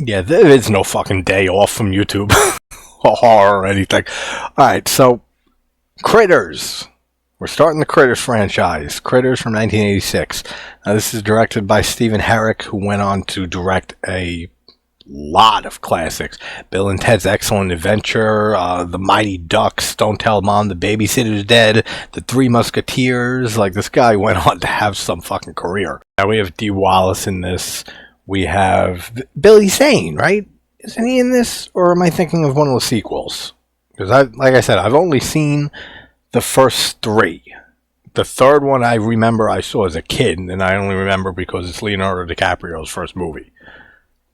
Yeah, there is no fucking day off from YouTube or horror or anything. Alright, so Critters. We're starting the Critters franchise. Critters from 1986. Now, this is directed by Stephen Herrick, who went on to direct a lot of classics. Bill and Ted's Excellent Adventure, The Mighty Ducks, Don't Tell Mom the Babysitter's Dead, The Three Musketeers. Like, this guy went on to have some fucking career. Now, we have Dee Wallace in this. We have Billy Zane, right? Isn't he in this? Or am I thinking of one of the sequels? Because, like I said, I've only seen the first three. The third one I remember I saw as a kid, and I only remember because it's Leonardo DiCaprio's first movie.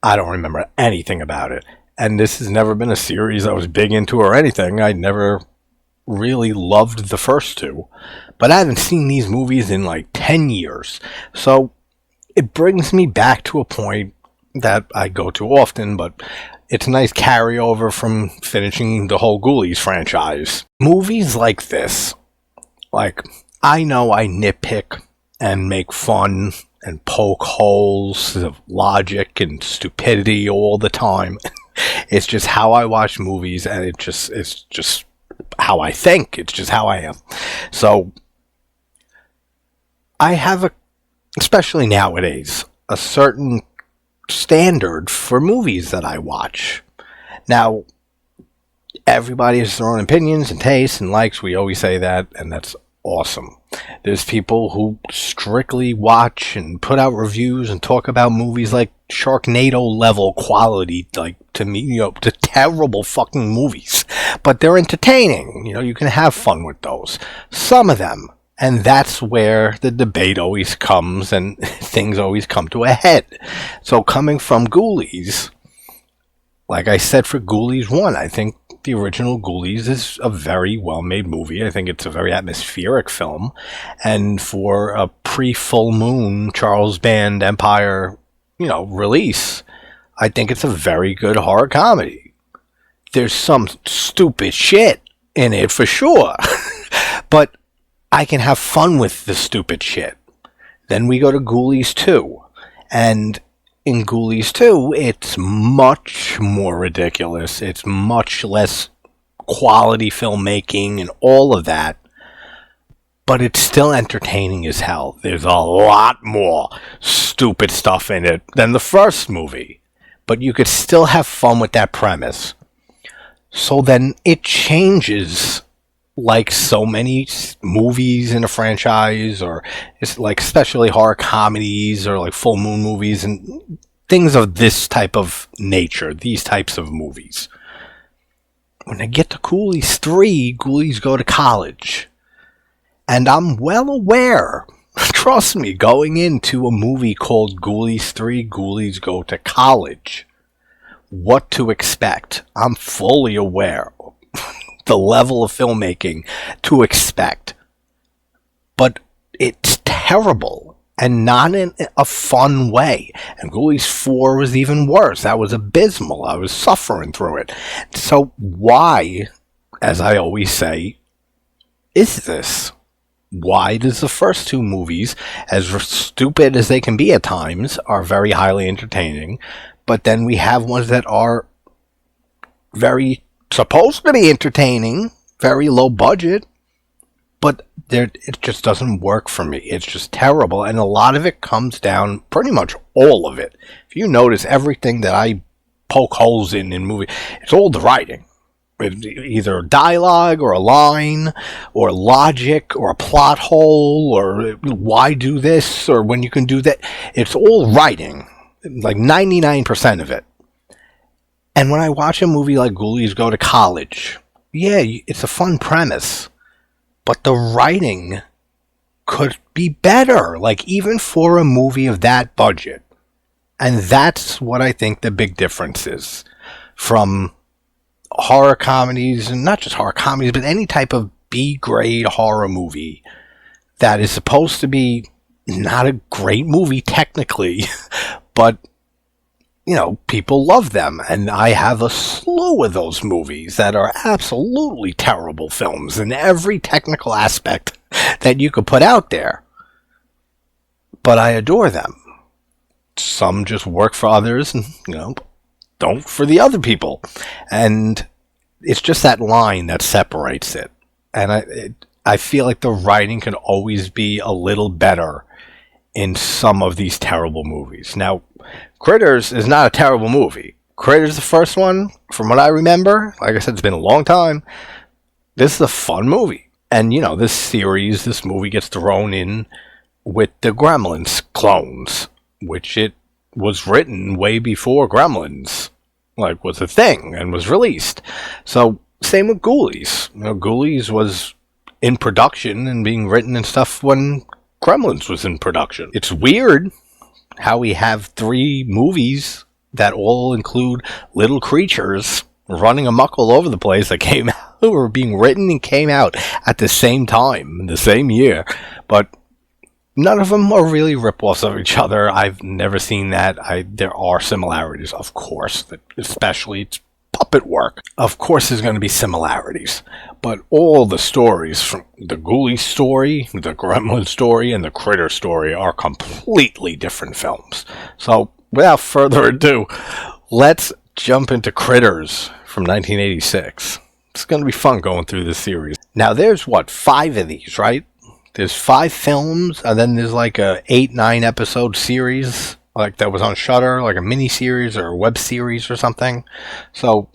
I don't remember anything about it. And this has never been a series I was big into or anything. I never really loved the first two. But I haven't seen these movies in like 10 years. So it brings me back to a point that I go to often, but it's a nice carryover from finishing the whole Ghoulies franchise. Movies like this, like, I know I nitpick and make fun and poke holes of logic and stupidity all the time. It's just how I watch movies, and it's just how I think. It's just how I am. So I have especially nowadays, a certain standard for movies that I watch. Now, everybody has their own opinions and tastes and likes. We always say that, and that's awesome. There's people who strictly watch and put out reviews and talk about movies like Sharknado level quality, like, to me, to terrible fucking movies. But they're entertaining. You can have fun with those. Some of them. And that's where the debate always comes and things always come to a head. So coming from Ghoulies, like I said for Ghoulies 1, I think the original Ghoulies is a very well-made movie. I think it's a very atmospheric film. And for a pre-Full Moon Charles Band Empire, release, I think it's a very good horror comedy. There's some stupid shit in it for sure. But I can have fun with the stupid shit. Then we go to Ghoulies 2. And in Ghoulies 2, it's much more ridiculous. It's much less quality filmmaking and all of that. But it's still entertaining as hell. There's a lot more stupid stuff in it than the first movie. But you could still have fun with that premise. So then it changes, like so many movies in a franchise, or it's like especially horror comedies or like full moon movies and things of this type of nature, these types of movies. When I get to Ghoulies 3, Ghoulies go to college. And I'm well aware, trust me, going into a movie called Ghoulies 3, Ghoulies Go to College, what to expect. I'm fully aware the level of filmmaking to expect. But it's terrible, and not in a fun way. And Ghoulies 4 was even worse. That was abysmal. I was suffering through it. So why, as I always say, is this? Why does the first two movies, as stupid as they can be at times, are very highly entertaining, but then we have ones that are very supposed to be entertaining, very low budget, but it just doesn't work for me. It's just terrible, and a lot of it comes down, pretty much all of it. If you notice, everything that I poke holes in movies, it's all the writing. Either dialogue or a line or logic or a plot hole or why do this or when you can do that. It's all writing, like 99% of it. And when I watch a movie like Ghoulies Go to College, yeah, it's a fun premise, but the writing could be better, like even for a movie of that budget. And that's what I think the big difference is from horror comedies, and not just horror comedies, but any type of B-grade horror movie that is supposed to be not a great movie technically, but people love them, and I have a slew of those movies that are absolutely terrible films in every technical aspect that you could put out there. But I adore them. Some just work for others, and don't for the other people. And it's just that line that separates it. And I feel like the writing can always be a little better in some of these terrible movies. Now, Critters is not a terrible movie. Critters, the first one, from what I remember, like I said, it's been a long time. This is a fun movie. And, this movie gets thrown in with the Gremlins clones, which it was written way before Gremlins, was a thing and was released. So, same with Ghoulies. Ghoulies was in production and being written and stuff when Gremlins was in production. It's weird how we have 3 movies that all include little creatures running amok all over the place that came out, were being written and came out at the same time, in the same year. But none of them are really rip-offs of each other. I've never seen that. There are similarities, of course, especially it's puppet work. Of course there's going to be similarities. But all the stories, from the Ghoulie story, the Gremlin story, and the Critter story, are completely different films. So, without further ado, let's jump into Critters from 1986. It's going to be fun going through this series. Now, there's 5 of these, right? There's 5 films, and then there's like a 8-9 episode series, like that was on Shudder, like a mini series or a web series or something. So,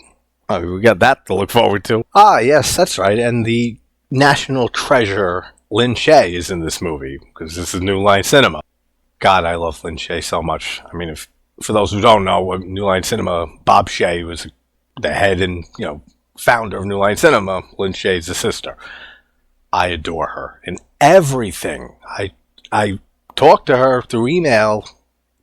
we got that to look forward to. Ah, yes, that's right. And the national treasure, Lin Shaye, is in this movie, because this is New Line Cinema. God, I love Lin Shaye so much. I mean, for those who don't know, New Line Cinema, Bob Shaye was the head and, founder of New Line Cinema. Lin Shaye's the sister. I adore her in everything. I talked to her through email,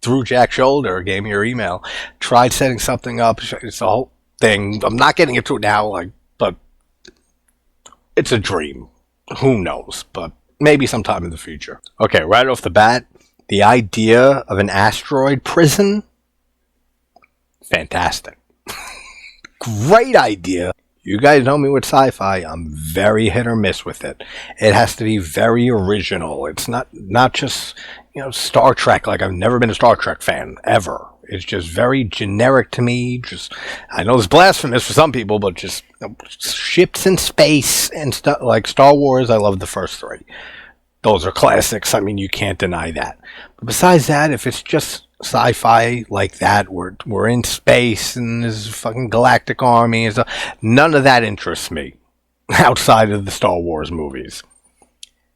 through Jack Shoulder, gave me her email, tried setting something up. It's a whole thing. I'm not getting into it now, but it's a dream. Who knows? But maybe sometime in the future. Okay, right off the bat, the idea of an asteroid prison, fantastic. Great idea. You guys know me with sci-fi. I'm very hit or miss with it. It has to be very original. It's not just, Star Trek. Like, I've never been a Star Trek fan, ever. It's just very generic to me. I know it's blasphemous for some people, but just ships in space and stuff. Like Star Wars, I love the first 3. Those are classics. I mean, you can't deny that. But besides that, if it's just sci-fi like that, we're in space and there's a fucking galactic army and stuff, none of that interests me outside of the Star Wars movies.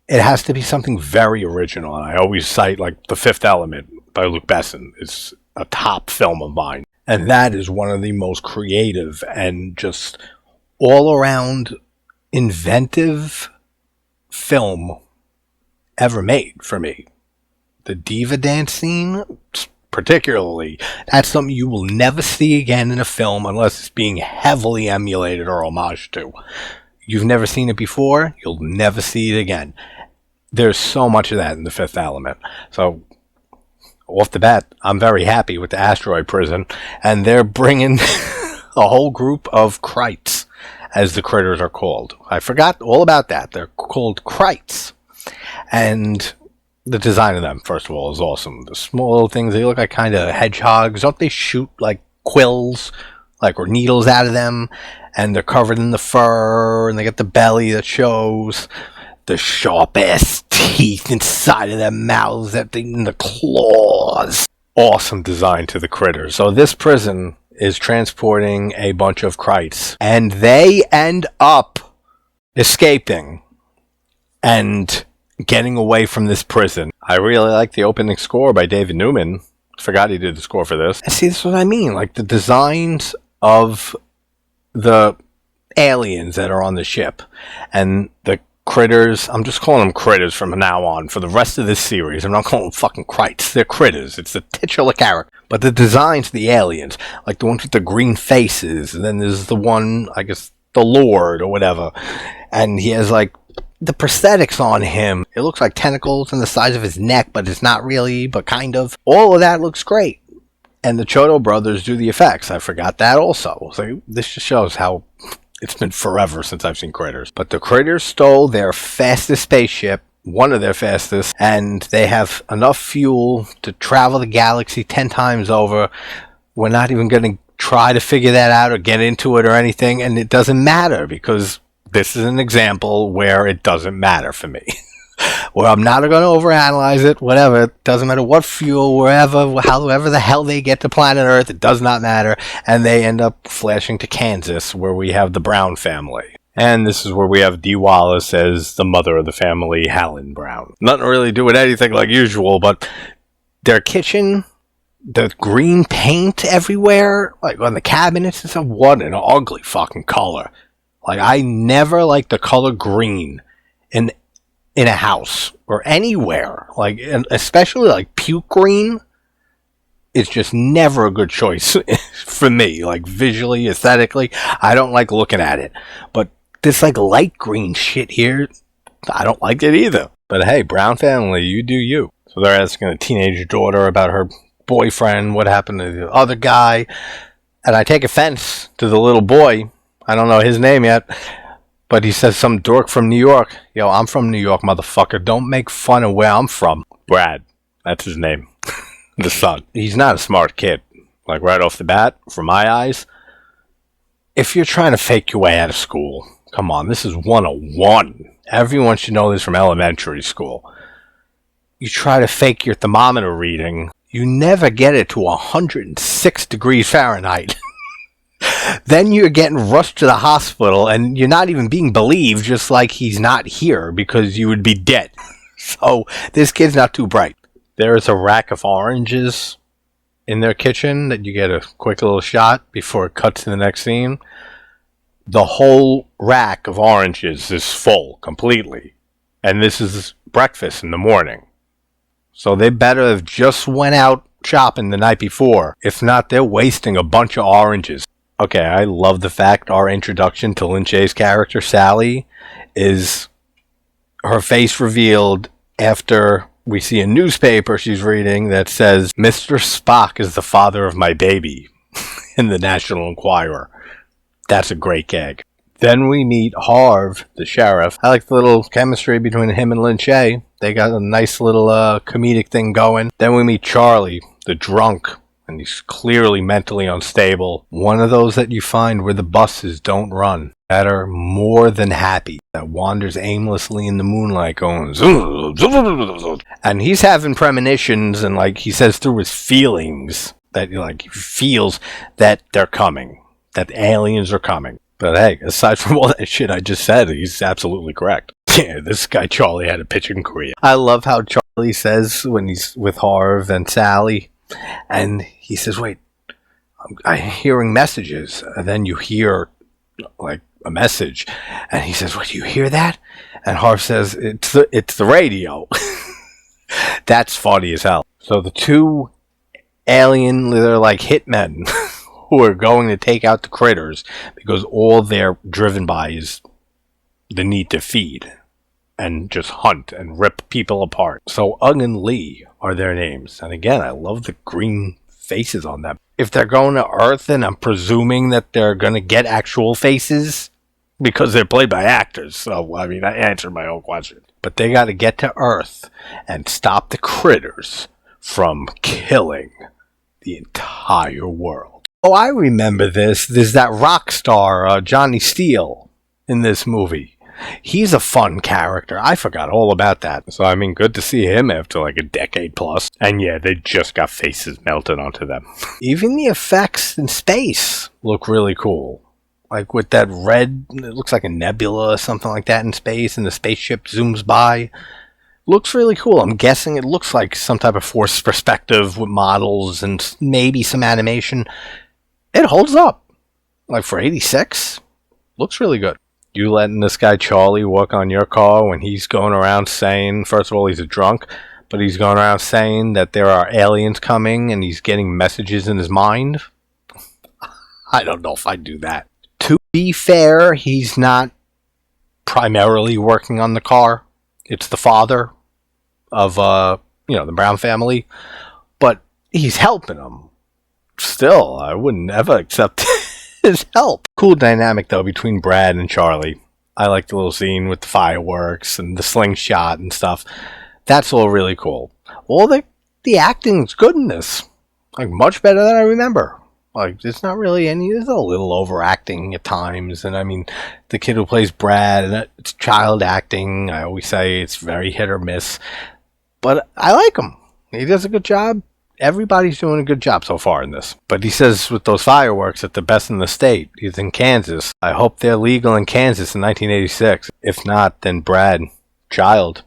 It has to be something very original. And I always cite, The Fifth Element by Luc Besson. It's a top film of mine. And that is one of the most creative and just all-around inventive film ever made for me. The diva dance scene, particularly, that's something you will never see again in a film unless it's being heavily emulated or homaged to. You've never seen it before, you'll never see it again. There's so much of that in The Fifth Element. So, off the bat, I'm very happy with the asteroid prison, and they're bringing a whole group of Krites, as the critters are called. I forgot all about that. They're called Krites. And the design of them, first of all, is awesome. The small little things, they look like kind of hedgehogs. Don't they shoot like quills, or needles out of them? And they're covered in the fur, and they got the belly that shows. The sharp-ass teeth inside of their mouths, and the claws. Awesome design to the critters. So this prison is transporting a bunch of Krites, and they end up escaping and getting away from this prison. I really like the opening score by David Newman. Forgot he did the score for this. And see, this is what I mean. The designs of the aliens that are on the ship and the critters. I'm just calling them critters from now on for the rest of this series. I'm not calling them fucking Krites. They're critters. It's the titular character. But the designs of the aliens, the ones with the green faces, and then there's the one, I guess, the Lord or whatever, and he has the prosthetics on him. It looks like tentacles on the size of his neck, but it's not really, but kind of. All of that looks great. And the Chodo brothers do the effects. I forgot that also. So this just shows how it's been forever since I've seen Critters. But the Critters stole their fastest spaceship, one of their fastest, and they have enough fuel to travel the galaxy 10 times over. We're not even going to try to figure that out or get into it or anything, and it doesn't matter because this is an example where it doesn't matter for me. Where I'm not going to overanalyze it, whatever. It doesn't matter what fuel, wherever, however the hell they get to planet Earth, it does not matter. And they end up flashing to Kansas, where we have the Brown family. And this is where we have Dee Wallace as the mother of the family, Helen Brown. Nothing really to do with anything like usual, but their kitchen, the green paint everywhere, like on the cabinets and stuff, what an ugly fucking color. Like, I never liked the color green in a house or anywhere, like, especially like puke green. It's just never a good choice for me, like visually, aesthetically. I don't like looking at it. But this like light green shit here, I don't like it either. But hey, Brown family, you do you. So they're asking a teenage daughter about her boyfriend, what happened to the other guy, and I take offense to the little boy. I don't know his name yet. But he says, some dork from New York. Yo, I'm from New York, motherfucker. Don't make fun of where I'm from. Brad. That's his name. The son. He's not a smart kid. Like, right off the bat, from my eyes. If you're trying to fake your way out of school, come on, this is 101. Everyone should know this from elementary school. You try to fake your thermometer reading, you never get it to 106 degrees Fahrenheit. Then you're getting rushed to the hospital and you're not even being believed, just like he's not here because you would be dead. So this kid's not too bright. There is a rack of oranges in their kitchen that you get a quick little shot before it cuts to the next scene. The whole rack of oranges is full completely. And this is breakfast in the morning. So they better have just went out shopping the night before. If not, they're wasting a bunch of oranges. Okay, I love the fact our introduction to Lin Shaye's character, Sally, is her face revealed after we see a newspaper she's reading that says, Mr. Spock is the father of my baby, in the National Enquirer. That's a great gag. Then we meet Harv, the sheriff. I like the little chemistry between him and Lin Shaye. They got a nice little comedic thing going. Then we meet Charlie, the drunk. And he's clearly mentally unstable. One of those that you find where the buses don't run. That are more than happy. That wanders aimlessly in the moonlight going... And he's having premonitions and like he says through his feelings that like he feels that they're coming. That aliens are coming. But hey, aside from all that shit I just said, he's absolutely correct. Yeah, this guy Charlie had a pitching career. I love how Charlie says when he's with Harv and Sally... And he says, wait, I'm hearing messages. And then you hear, like, a message. And he says, what, do you hear that? And Harv says, it's the radio. That's funny as hell. So the two alien, they're like hitmen who are going to take out the critters because all they're driven by is the need to feed and just hunt and rip people apart. So Ugg and Lee are their names. And again, I love the green faces on them. If they're going to Earth, then I'm presuming that they're going to get actual faces because they're played by actors. So, I mean, I answered my own question. But they got to get to Earth and stop the critters from killing the entire world. Oh, I remember this. There's that rock star, Johnny Steele, in this movie. He's a fun character. I forgot all about that. So, I mean, good to see him after like a decade plus. And yeah, they just got faces melted onto them. Even the effects in space look really cool. Like with that red, it looks like a nebula or something like that in space, and the spaceship zooms by. Looks really cool. I'm guessing it looks like some type of forced perspective with models and maybe some animation. It holds up. Like for 86, looks really good. You letting this guy Charlie work on your car when he's going around saying, first of all, he's a drunk, but he's going around saying that there are aliens coming and he's getting messages in his mind? I don't know if I'd do that. To be fair, he's not primarily working on the car. It's the father of, the Brown family. But he's helping them. Still, I wouldn't ever accept his help. Cool dynamic, though, between Brad and Charlie. I like the little scene with the fireworks and the slingshot and stuff. That's all really cool. All the acting's good in this. Like, much better than I remember. Like, there's not really any, there's a little overacting at times. And I mean, the kid who plays Brad, it's child acting. I always say it's very hit or miss. But I like him. He does a good job. Everybody's doing a good job so far in this. But he says with those fireworks that the best in the state. He's in Kansas. I hope they're legal in Kansas in 1986. If not, then Brad, child,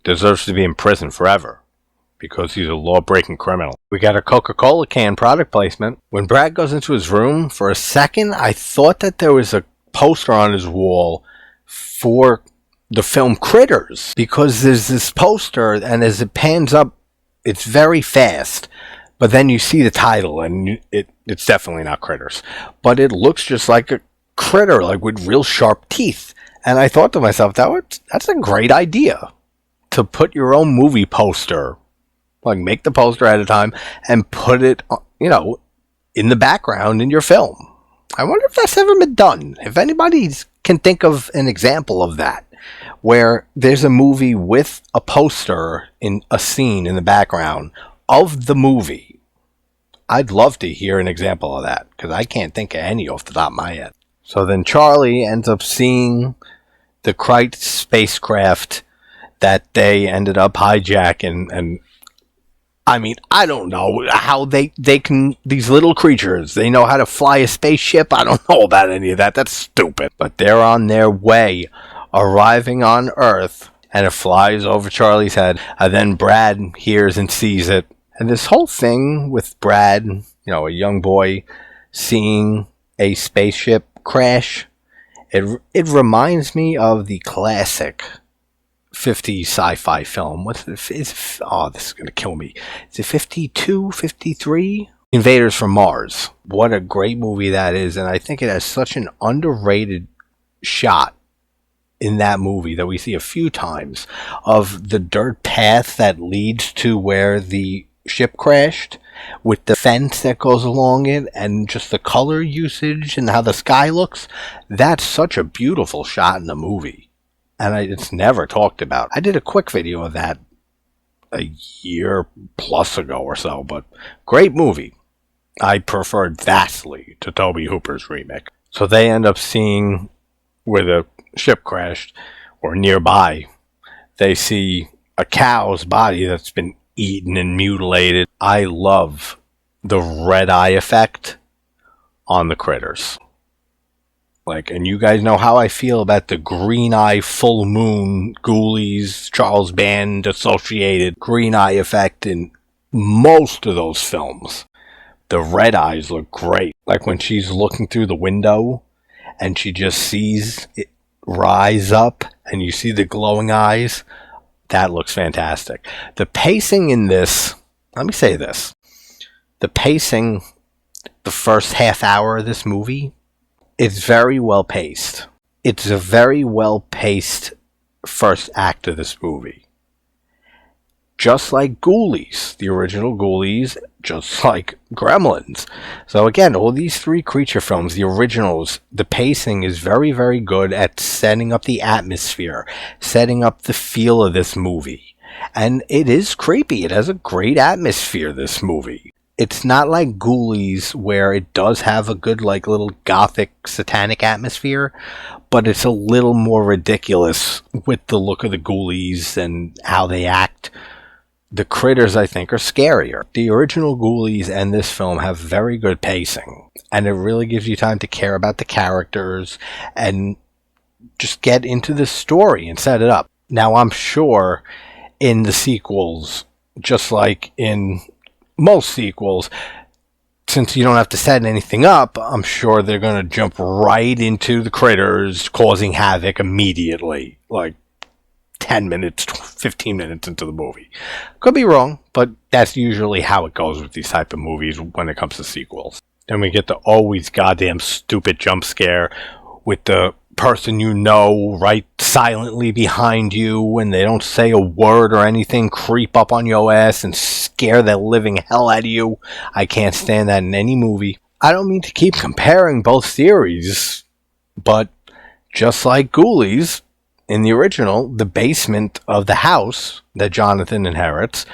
deserves to be in prison forever because he's a law-breaking criminal. We got a Coca-Cola can product placement. When Brad goes into his room, for a second, I thought that there was a poster on his wall for the film Critters, because there's this poster, and as it pans up, it's very fast, but then you see the title, and it's definitely not Critters, but it looks just like a critter, like with real sharp teeth. And I thought to myself, that's a great idea, to put your own movie poster, like make the poster at a time and put it, in the background in your film. I wonder if that's ever been done. If anybody can think of an example of that, where there's a movie with a poster in a scene in the background of the movie. I'd love to hear an example of that, because I can't think of any off the top of my head. So then Charlie ends up seeing the Krite spacecraft that they ended up hijacking, and I mean, I don't know how they can, these little creatures, they know how to fly a spaceship. I don't know about any of that. That's stupid. But they're on their way, arriving on Earth, and it flies over Charlie's head. And then Brad hears and sees it. And this whole thing with Brad, a young boy seeing a spaceship crash, it reminds me of the classic 50s sci-fi film. This is going to kill me. Is it 52, 53? Invaders from Mars. What a great movie that is. And I think it has such an underrated shot in that movie that we see a few times of the dirt path that leads to where the ship crashed, with the fence that goes along it, and just the color usage and how the sky looks. That's such a beautiful shot in the movie. And it's never talked about. I did a quick video of that a year plus ago or so, but great movie. I preferred vastly to Tobe Hooper's remake. So they end up seeing where the ship crashed, or nearby. They see a cow's body that's been eaten and mutilated. I love the red eye effect on the critters. And you guys know how I feel about the green eye, full moon, Ghoulies, Charles Band associated green eye effect in most of those films. The red eyes look great. Like when she's looking through the window and she just sees it rise up and you see the glowing eyes. That looks fantastic. The pacing in this, let me say this. The pacing, the first half hour of this movie, it's very well paced. It's a very well paced first act of this movie. Just like Ghoulies, the original Ghoulies, just like Gremlins. So again, all these three creature films, the originals, the pacing is very, very good at setting up the atmosphere, setting up the feel of this movie. And it is creepy. It has a great atmosphere, this movie. It's not like Ghoulies, where it does have a good, little gothic, satanic atmosphere, but it's a little more ridiculous with the look of the Ghoulies and how they act. The critters, I think, are scarier. The original Ghoulies and this film have very good pacing, and it really gives you time to care about the characters and just get into the story and set it up. Now, I'm sure in the sequels, just like in most sequels, since you don't have to set anything up, I'm sure they're going to jump right into the critters causing havoc immediately, 10 minutes, 15 minutes into the movie. Could be wrong, but that's usually how it goes with these type of movies when it comes to sequels. Then we get the always goddamn stupid jump scare with the person right silently behind you, and they don't say a word or anything, creep up on your ass and scare the living hell out of you. I can't stand that in any movie. I don't mean to keep comparing both series, but just like Ghoulies, in the original, the basement of the house that Jonathan inherits,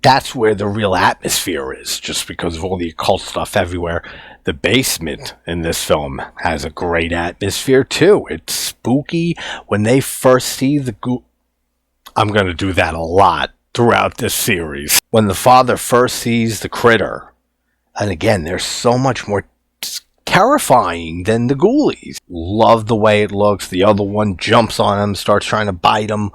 that's where the real atmosphere is, just because of all the occult stuff everywhere. The basement in this film has a great atmosphere too. It's spooky. When they first see the I'm going to do that a lot throughout this series. When the father first sees the critter, and again, they're so much more terrifying than the ghoulies. Love the way it looks. The other one jumps on him, starts trying to bite him.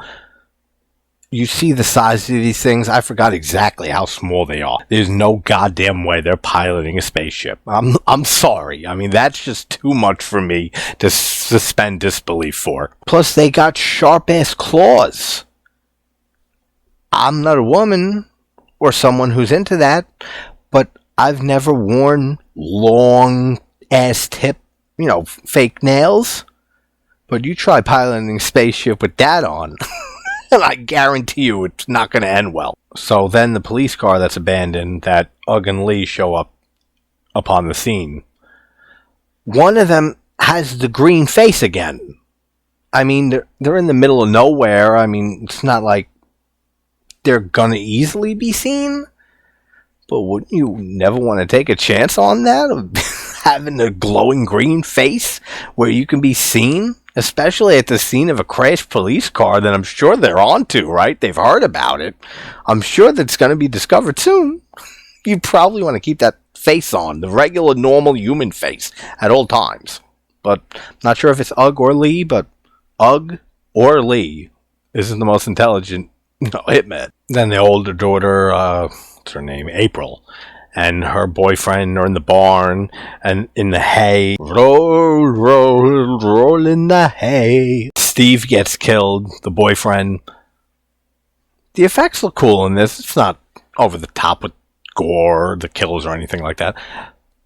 You see the size of these things. I forgot exactly how small they are. There's no goddamn way they're piloting a spaceship. I'm sorry. I mean, that's just too much for me to suspend disbelief for. Plus, they got sharp-ass claws. I'm not a woman or someone who's into that, but I've never worn long-ass tip, fake nails. But you try piloting a spaceship with that on, and I guarantee you it's not going to end well. So then the police car that's abandoned, that Ugg and Lee show up upon the scene. One of them has the green face again. I mean, they're in the middle of nowhere. I mean, it's not like they're going to easily be seen. But wouldn't you never want to take a chance on that, of having a glowing green face where you can be seen? Especially at the scene of a crashed police car that I'm sure they're onto, right? They've heard about it. I'm sure that's going to be discovered soon. You probably want to keep that face on, the regular, normal human face at all times. But I'm not sure if it's Ugg or Lee, but Ugg or Lee isn't the most intelligent hitman. Then the older daughter, what's her name? April. And her boyfriend are in the barn and in the hay. Roll, roll, roll in the hay. Steve gets killed, the boyfriend. The effects look cool in this. It's not over the top with gore, the kills, or anything like that.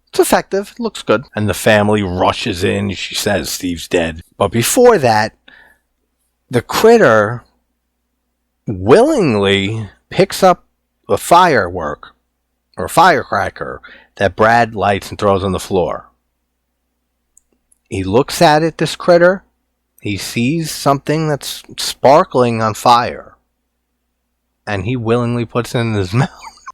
It's effective. It looks good. And the family rushes in. She says Steve's dead. But before that, the critter willingly picks up a firework or firecracker that Brad lights and throws on the floor. He looks at it, this critter. He sees something that's sparkling on fire. And he willingly puts it in his mouth.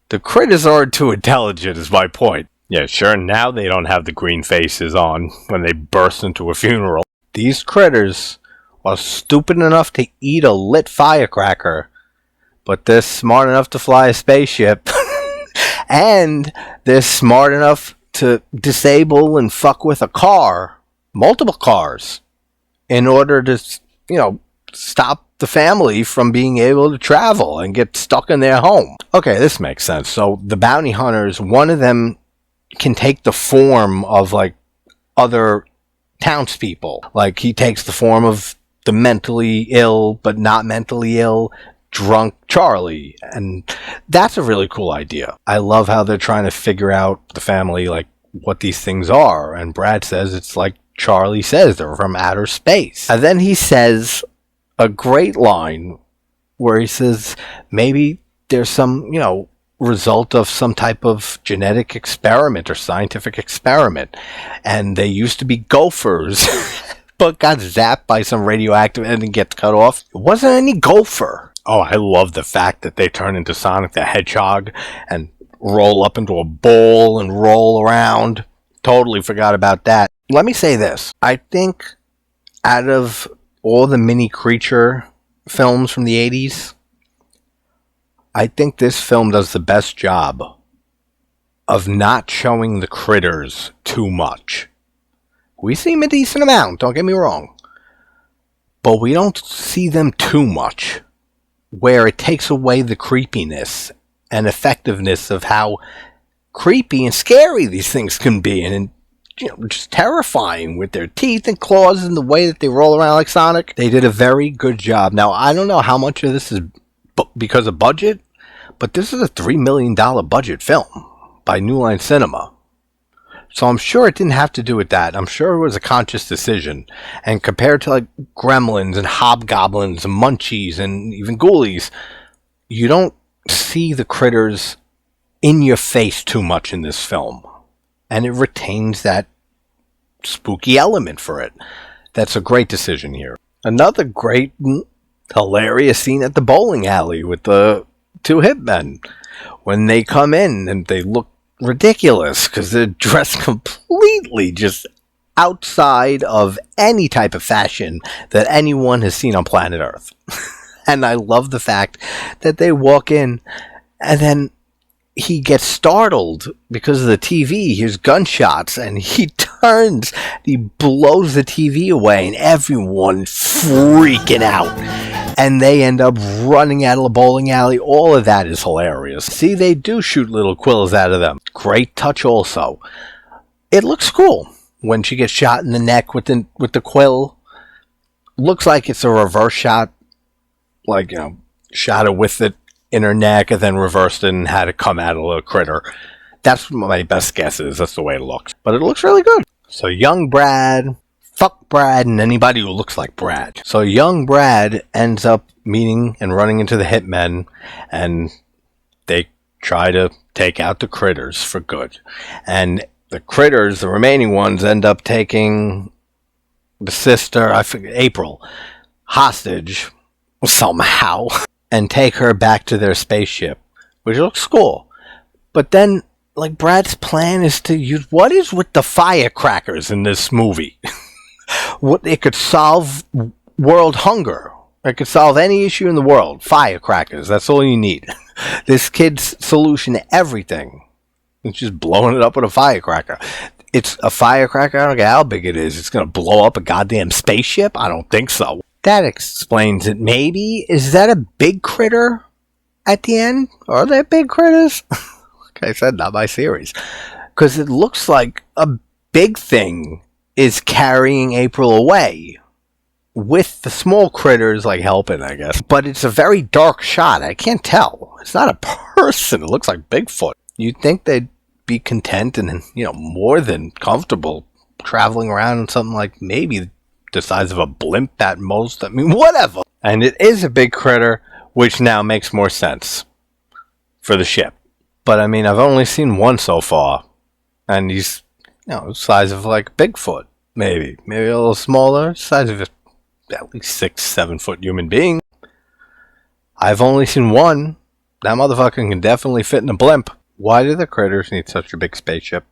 The critters aren't too intelligent, is my point. Yeah, sure, now they don't have the green faces on when they burst into a funeral. These critters are stupid enough to eat a lit firecracker, but they're smart enough to fly a spaceship. And they're smart enough to disable and fuck with a car, multiple cars, in order to, stop the family from being able to travel and get stuck in their home. Okay, this makes sense. So the bounty hunters, one of them can take the form of, other townspeople. Like, he takes the form of the mentally ill, but not mentally ill, drunk Charlie, and that's a really cool idea. I love how they're trying to figure out, the family, what these things are, and Brad says it's like Charlie says, they're from outer space. And then he says a great line where he says maybe there's some, result of some type of genetic experiment or scientific experiment, and they used to be gophers but got zapped by some radioactive and gets cut off. It wasn't any gopher. Oh, I love the fact that they turn into Sonic the Hedgehog and roll up into a bowl and roll around. Totally forgot about that. Let me say this. I think out of all the mini creature films from the 80s, I think this film does the best job of not showing the critters too much. We see them a decent amount, don't get me wrong. But we don't see them too much, where it takes away the creepiness and effectiveness of how creepy and scary these things can be, and just terrifying with their teeth and claws and the way that they roll around like Sonic. They did a very good job. Now, I don't know how much of this is because of budget, but this is a $3 million budget film by New Line Cinema. So I'm sure it didn't have to do with that. I'm sure it was a conscious decision. And compared to Gremlins and Hobgoblins and Munchies and even Ghoulies, you don't see the critters in your face too much in this film. And it retains that spooky element for it. That's a great decision here. Another great, hilarious scene at the bowling alley with the two hitmen. When they come in and they look ridiculous because they're dressed completely just outside of any type of fashion that anyone has seen on planet Earth. And I love the fact that they walk in and then he gets startled because of the TV. He hears gunshots and he turns, he blows the TV away and everyone freaking out. And they end up running out of the bowling alley. All of that is hilarious. See, they do shoot little quills out of them. Great touch also. It looks cool when she gets shot in the neck with the quill. Looks like it's a reverse shot. Like, shot it with it in her neck and then reversed it and had it come out of the critter. That's my best guess is. That's the way it looks. But it looks really good. So young Brad, fuck Brad and anybody who looks like Brad. So young Brad ends up meeting and running into the hitmen and they try to take out the critters for good. And the critters, the remaining ones, end up taking the sister, I forget, April, hostage somehow and take her back to their spaceship, which looks cool. But then, like, Brad's plan is to use, what is with the firecrackers in this movie? What, it could solve world hunger. It could solve any issue in the world. Firecrackers, that's all you need. This kid's solution to everything is just blowing it up with a firecracker. It's a firecracker, I don't care how big it is. It's going to blow up a goddamn spaceship? I don't think so. That explains it, maybe. Is that a big critter at the end? Are there big critters? Like I said, not my series. Because it looks like a big thing is carrying April away. With the small critters, like, helping, I guess. But it's a very dark shot. I can't tell. It's not a person. It looks like Bigfoot. You'd think they'd be content and, more than comfortable traveling around in something like maybe the size of a blimp at most. I mean, whatever. And it is a big critter, which now makes more sense for the ship. But, I mean, I've only seen one so far. And he's, the size of, like, Bigfoot, maybe. Maybe a little smaller, size of at least 6-7 foot human being. I've only seen one. That motherfucker can definitely fit in a blimp. Why do the critters need such a big spaceship?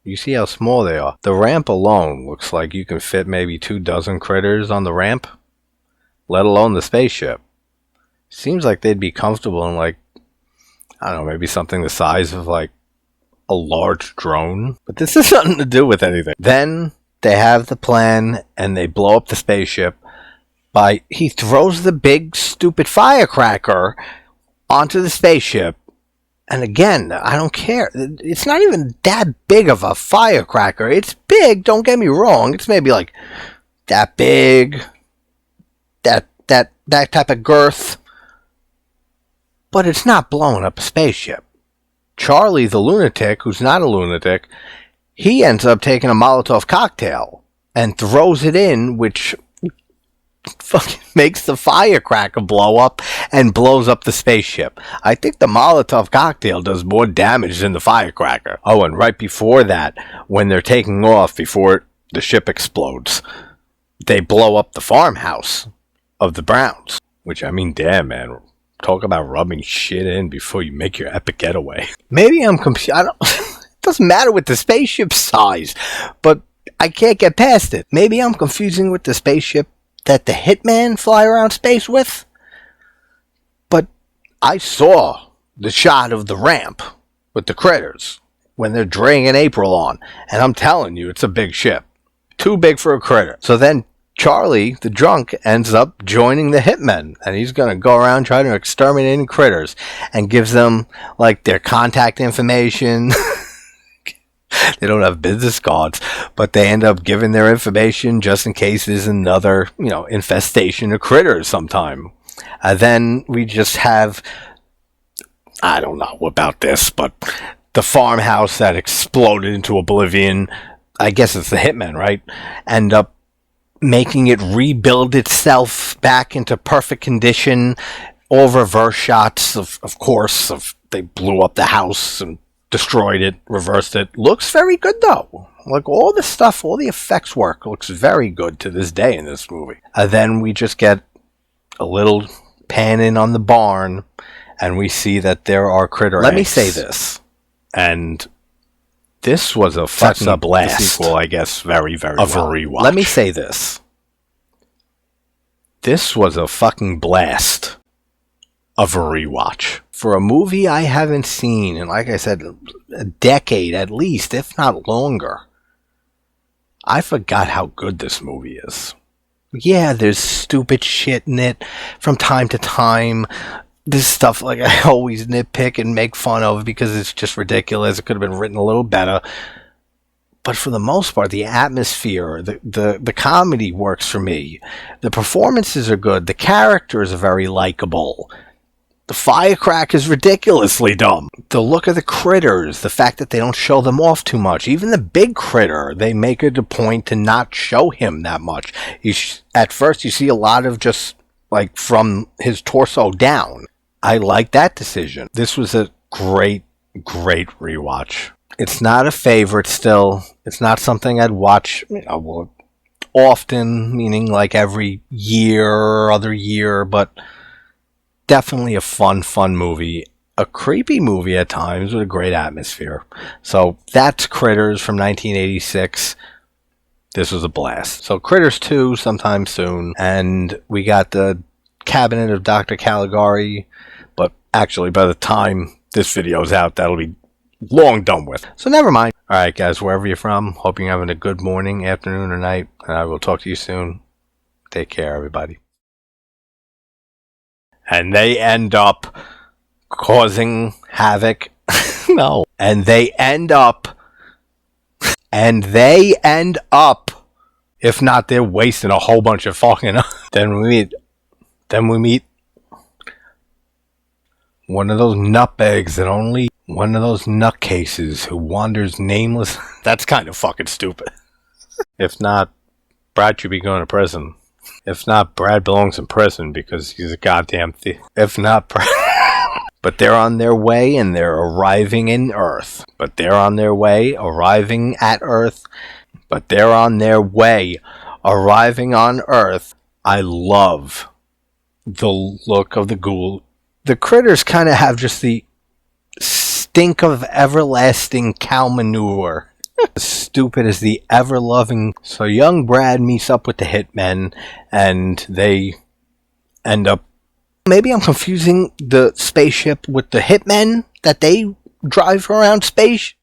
You see how small they are. The ramp alone looks like you can fit maybe 24 critters on the ramp, let alone the spaceship. Seems like they'd be comfortable in, like, I don't know, maybe something the size of, like, a large drone. But this has nothing to do with anything. Then they have the plan and they blow up the spaceship by, he throws the big stupid firecracker onto the spaceship. And again, I don't care. It's not even that big of a firecracker. It's big, don't get me wrong. It's maybe like that big, that type of girth. But it's not blowing up a spaceship. Charlie, the lunatic, who's not a lunatic, he ends up taking a Molotov cocktail and throws it in, which fucking makes the firecracker blow up and blows up the spaceship. I think the Molotov cocktail does more damage than the firecracker. Oh, and right before that, when they're taking off, before the ship explodes, they blow up the farmhouse of the Browns. Which, I mean, damn, man. Talk about rubbing shit in before you make your epic getaway. Maybe I'm confused. It doesn't matter with the spaceship size, but I can't get past it. Maybe I'm confusing with the spaceship that the hitman fly around space with. But I saw the shot of the ramp with the critters when they're dragging April on. And I'm telling you, it's a big ship. Too big for a critter. So then Charlie, the drunk, ends up joining the hitmen. And he's going to go around trying to exterminate critters. And gives them, like, their contact information. They don't have business cards, but they end up giving their information just in case there's another, infestation of critters sometime. Then we just have, I don't know about this, but the farmhouse that exploded into oblivion, I guess it's the hitmen, right? End up making it rebuild itself back into perfect condition. All reverse shots, of course, they blew up the house and destroyed it, reversed it. Looks very good, though. Like, all the stuff, all the effects work looks very good to this day in this movie. Then we just get a little pan in on the barn, and we see that there are critter Let me eggs. say this. And this was a fucking blast. The sequel, I guess, very, very of well. a rewatch. Let me say this. This was a fucking blast of a rewatch. For a movie I haven't seen in, like I said, a decade at least, if not longer, I forgot how good this movie is. Yeah, there's stupid shit in it from time to time. This stuff like I always nitpick and make fun of because it's just ridiculous. It could have been written a little better. But for the most part, the atmosphere, the comedy works for me. The performances are good. The characters are very likable. The firecracker is ridiculously dumb. The look of the critters, the fact that they don't show them off too much. Even the big critter, they make it a point to not show him that much. At first, you see a lot of just like from his torso down. I like that decision. This was a great, great rewatch. It's not a favorite still. It's not something I'd watch often, meaning like every year or other year, but definitely a fun movie. A creepy movie at times with a great atmosphere. So that's Critters from 1986. This was a blast. So Critters 2 sometime soon. And we got the Cabinet of Dr. Caligari. But actually, by the time this video's out, that'll be long done with. So never mind. Alright guys, wherever you're from, hope you're having a good morning, afternoon, or night. And I will talk to you soon. Take care, everybody. And they end up causing havoc. No. And they end up, if not, they're wasting a whole bunch of fucking. Then we meet one of those nutbags that only one of those nutcases who wanders nameless. That's kind of fucking stupid. If not, Brad should be going to prison. If not, Brad belongs in prison because he's a goddamn thief. If not, but they're on their way and they're arriving in Earth. But they're on their way, arriving at Earth. But they're on their way, arriving on Earth. I love the look of the ghoul. The critters kind of have just the stink of everlasting cow manure. As stupid as the ever-loving. So young Brad meets up with the hitmen, and they end up. Maybe I'm confusing the spaceship with the hitmen that they drive around space.